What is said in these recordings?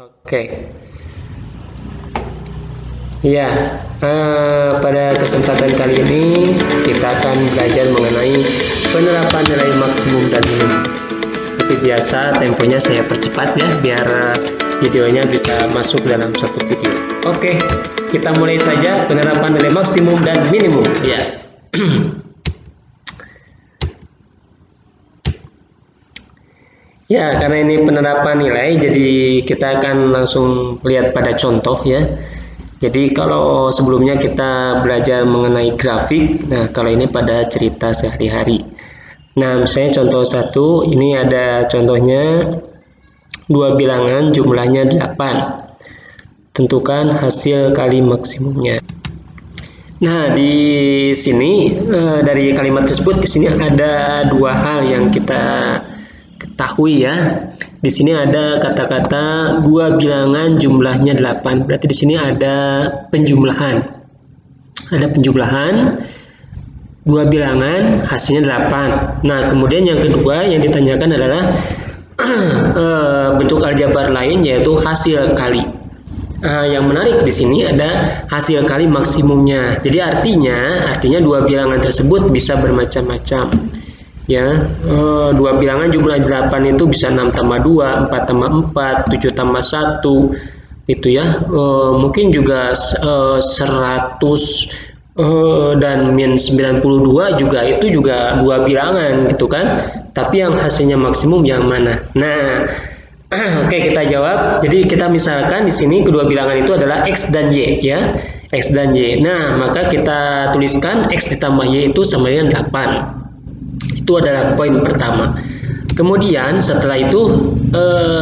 Oke, ya, pada kesempatan kali ini kita akan belajar mengenai penerapan nilai maksimum dan minimum. Seperti biasa, temponya saya percepat ya, biar videonya bisa masuk dalam satu video. Oke, kita mulai saja penerapan nilai maksimum dan minimum. Ya. Ya, karena ini penerapan nilai, jadi kita akan langsung lihat pada contoh ya. Jadi kalau sebelumnya kita belajar mengenai grafik, nah kalau ini pada cerita sehari-hari. Nah, misalnya contoh 1, ini ada contohnya dua bilangan jumlahnya 8. Tentukan hasil kali maksimumnya. Nah, di sini dari kalimat tersebut di sini ada dua hal yang kita ketahui ya. Di sini ada kata-kata dua bilangan jumlahnya 8. Berarti di sini ada penjumlahan. Ada penjumlahan dua bilangan hasilnya 8. Nah, kemudian yang kedua yang ditanyakan adalah bentuk aljabar lain yaitu hasil kali. Yang menarik di sini ada hasil kali maksimumnya. Jadi artinya dua bilangan tersebut bisa bermacam-macam. Ya, dua bilangan jumlah 8 itu bisa 6 tambah 2, 4 tambah 4, 7 tambah 1 itu ya, mungkin juga 100 dan min 92 juga itu juga dua bilangan gitu kan, tapi yang hasilnya maksimum yang mana? Nah, oke, kita jawab. Jadi kita misalkan di sini kedua bilangan itu adalah X dan Y ya, X dan Y. Nah, maka kita tuliskan X ditambah Y itu sama dengan 8. Itu adalah poin pertama. Kemudian setelah itu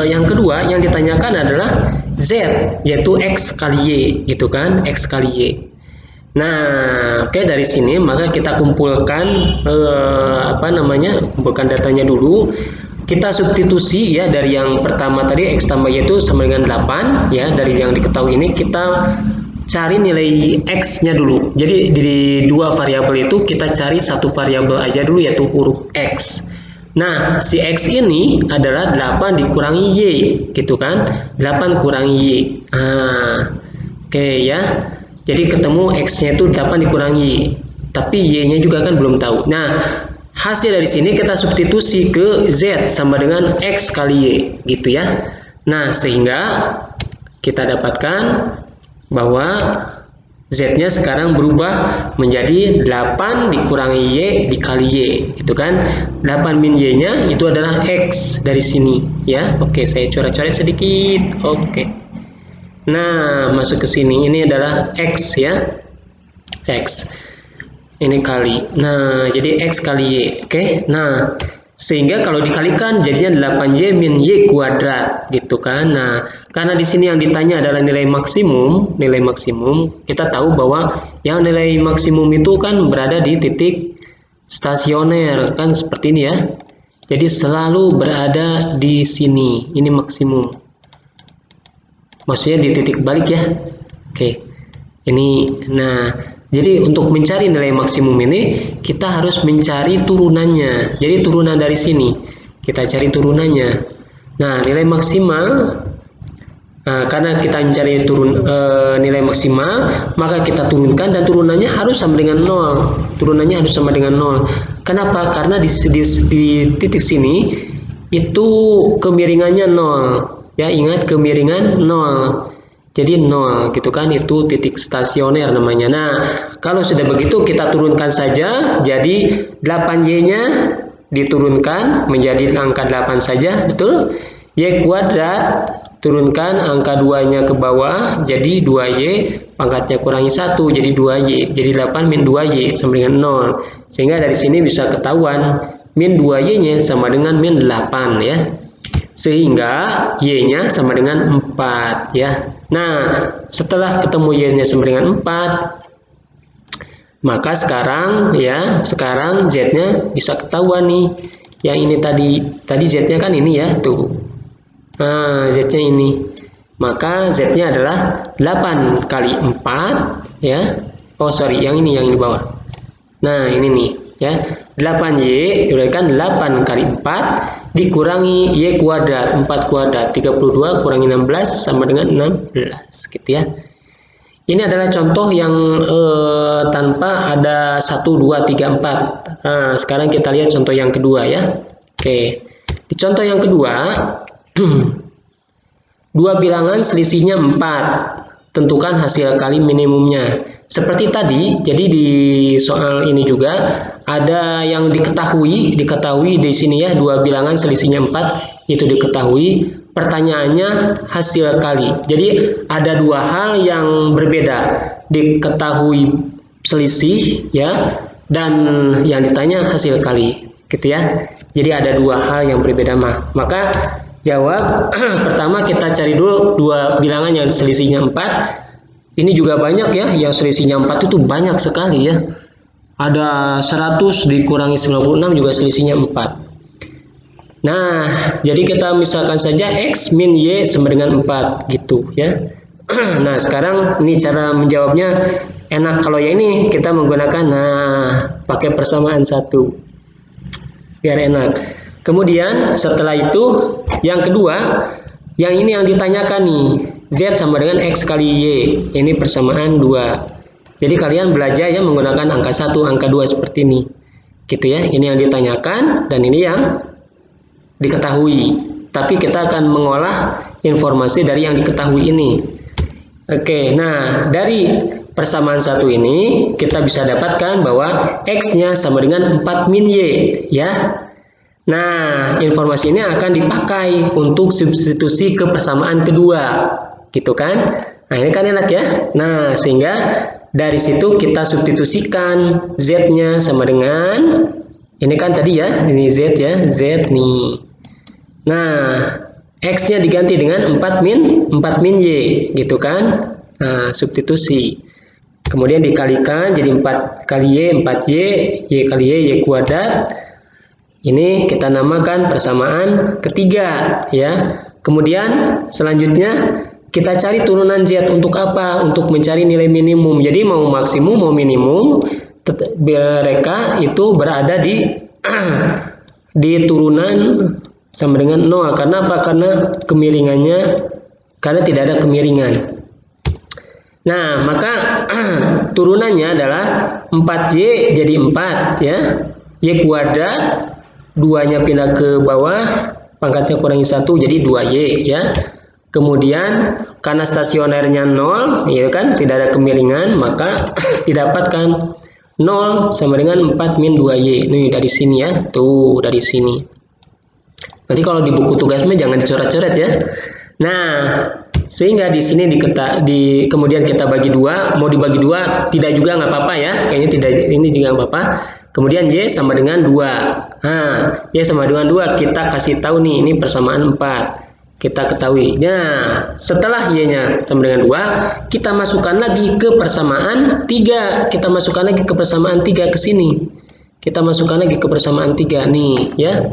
yang kedua yang ditanyakan adalah Z, yaitu X kali Y gitu kan, X kali Y. Nah, oke, dari sini maka kita kumpulkan kumpulkan datanya dulu. Kita substitusi ya, dari yang pertama tadi X tambah Y itu sama dengan 8 ya, dari yang diketahui ini kita cari nilai X-nya dulu. Jadi di dua variabel itu kita cari satu variabel aja dulu yaitu huruf X. Nah, si X ini adalah 8 dikurangi Y gitu kan. 8 kurangi Y. Oke ya. Jadi ketemu X-nya itu 8 dikurangi Y. Tapi Y-nya juga kan belum tahu. Nah, hasil dari sini kita substitusi ke Z sama dengan X kali Y gitu ya. Nah, sehingga kita dapatkan bahwa Z-nya sekarang berubah menjadi 8 dikurangi Y dikali Y, itu kan. 8 min Y-nya itu adalah X dari sini, ya. Oke, saya coret-coret sedikit. Oke. Nah, masuk ke sini, ini adalah X ya. X. Ini kali. Nah, jadi X kali Y. Oke. Nah, sehingga kalau dikalikan jadinya 8Y min Y kuadrat gitu kan. Nah, karena di sini yang ditanya adalah nilai maksimum, kita tahu bahwa yang nilai maksimum itu kan berada di titik stasioner kan, seperti ini ya. Jadi selalu berada di sini. Ini maksimum. Maksudnya di titik balik ya. Oke. Ini jadi untuk mencari nilai maksimum ini kita harus mencari turunannya. Jadi turunan dari sini kita cari turunannya. Nah, nilai maksimal karena kita mencari nilai maksimal, maka kita turunkan dan turunannya harus sama dengan 0. Turunannya harus sama dengan 0. Kenapa? Karena di titik sini itu kemiringannya 0. Ya, ingat kemiringan 0. Jadi 0 gitu kan, itu titik stasioner namanya. Nah, kalau sudah begitu kita turunkan saja. Jadi 8Y-nya diturunkan menjadi angka 8 saja, betul? Y kuadrat turunkan angka 2-nya ke bawah, jadi 2Y pangkatnya kurangi 1 jadi 2Y. Jadi 8 min 2Y sama dengan 0. Sehingga dari sini bisa ketahuan min 2Y-nya sama dengan min 8 ya. Sehingga Y-nya sama dengan 4 ya. Nah, setelah ketemu Y-nya sama dengan 4, maka sekarang Z-nya bisa ketahuan nih. Yang ini tadi Z-nya kan ini ya, tuh. Nah, Z-nya ini. Maka Z-nya adalah 8 kali 4 ya. Oh, sorry, yang ini bawah. Nah, ini nih. ya. 8Y diberikan 8 kali 4 dikurangi Y kuadrat, 4 kuadrat, 32 kurangi 16 sama dengan 16 gitu ya. Ini adalah contoh yang tanpa ada 1, 2, 3, 4. Nah, sekarang kita lihat contoh yang kedua ya. Oke. Di contoh yang kedua, dua bilangan selisihnya 4. Tentukan hasil kali minimumnya. Seperti tadi, jadi di soal ini juga ada yang diketahui di sini ya, dua bilangan selisihnya 4 itu diketahui. Pertanyaannya hasil kali. Jadi ada dua hal yang berbeda, diketahui selisih ya, dan yang ditanya hasil kali, gitu ya. Jadi ada dua hal yang berbeda maka jawab pertama kita cari dulu dua bilangan yang selisihnya 4. Ini juga banyak ya, yang selisihnya 4 itu banyak sekali ya. Ada 100 dikurangi 96 juga selisihnya 4. Nah, jadi kita misalkan saja X min Y sama dengan 4 gitu ya. Nah, sekarang ini cara menjawabnya enak. Kalau yang ini kita menggunakan pakai persamaan 1. Biar enak. Kemudian setelah itu yang kedua, yang ini yang ditanyakan nih, Z sama dengan X kali Y. Ini persamaan 2. Jadi kalian belajar ya menggunakan angka 1, angka 2 seperti ini. Gitu ya. Ini yang ditanyakan dan ini yang diketahui, tapi kita akan mengolah informasi dari yang diketahui ini. Oke, nah dari persamaan 1 ini kita bisa dapatkan bahwa X-nya sama dengan 4 min Y ya. Nah, informasi ini akan dipakai untuk substitusi ke persamaan kedua, gitu kan? Nah, ini kan enak ya. Nah, sehingga dari situ kita substitusikan Z-nya sama dengan ini kan tadi ya, ini Z ya, Z nih. Nah, X-nya diganti dengan 4 min Y, gitu kan? Nah, substitusi. Kemudian dikalikan jadi 4 kali Y, 4Y, Y kali Y kuadrat. Ini kita namakan persamaan ketiga, ya. Kemudian selanjutnya kita cari turunan Z untuk apa? Untuk mencari nilai minimum. Jadi mau maksimum, mau minimum, mereka itu berada di turunan sama dengan 0. Karena apa? Karena kemiringannya, karena tidak ada kemiringan. Nah, maka turunannya adalah 4Y jadi 4 ya. Y kuadrat, 2-nya pindah ke bawah, pangkatnya kurangi 1 jadi 2Y ya. Kemudian karena stasionernya 0, ya kan, tidak ada kemiringan, maka didapatkan 0 sama dengan 4 min 2Y. Nih dari sini ya. Tuh, dari sini. Nanti kalau di buku tugasnya jangan dicoret-coret ya. Nah, sehingga di sini kemudian kita bagi 2, mau dibagi 2 tidak juga nggak apa-apa ya. Kayaknya tidak, ini juga nggak apa-apa. Kemudian Y sama dengan 2. Nah, Y sama dengan 2 kita kasih tahu nih, ini persamaan 4. Kita ketahui. Nah, setelah Y-nya sama dengan 2, kita masukkan lagi ke persamaan 3. Kita masukkan lagi ke persamaan 3 ke sini. Kita masukkan lagi ke persamaan 3 nih ya.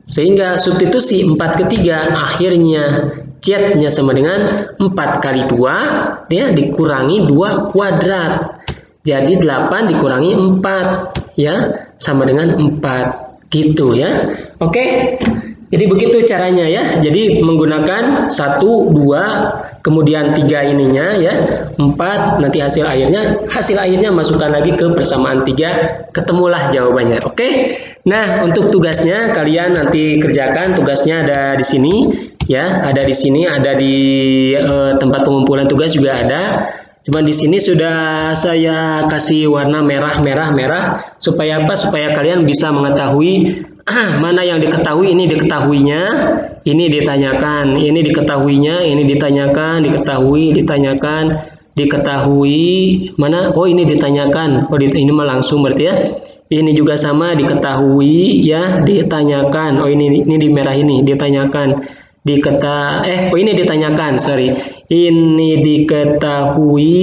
Sehingga substitusi 4 ke 3 akhirnya Z-nya sama dengan 4 kali 2 ya, dikurangi 2 kuadrat. Jadi 8 dikurangi 4 ya, sama dengan 4 gitu ya. Oke. Jadi begitu caranya ya. Jadi menggunakan 1, 2, kemudian 3 ininya ya, 4, nanti hasil akhirnya masukkan lagi ke persamaan 3, ketemulah jawabannya. Oke. Nah, untuk tugasnya kalian nanti kerjakan, tugasnya ada di sini ya, ada di sini, ada di tempat pengumpulan tugas juga ada. Cuman di sini sudah saya kasih warna merah supaya apa? Supaya kalian bisa mengetahui mana yang diketahui, ini diketahuinya, ini ditanyakan, ini diketahuinya, ini ditanyakan, diketahui, mana? Oh, ini ditanyakan. Oh, ini mah langsung berarti ya. Ini juga sama, diketahui ya, ditanyakan. Oh, ini di merah ini ditanyakan. Ini ditanyakan, sorry. Ini diketahui,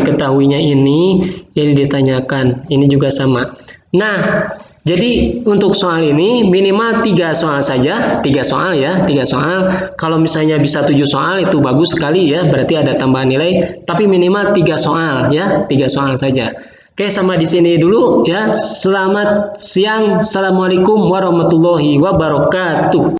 diketahuinya ini ditanyakan. Ini juga sama. Nah, jadi untuk soal ini minimal 3 soal saja, 3 soal ya, 3 soal. Kalau misalnya bisa 7 soal itu bagus sekali ya, berarti ada tambahan nilai. Tapi minimal 3 soal ya, 3 soal saja. Oke, sama di sini dulu ya. Selamat siang. Assalamualaikum warahmatullahi wabarakatuh.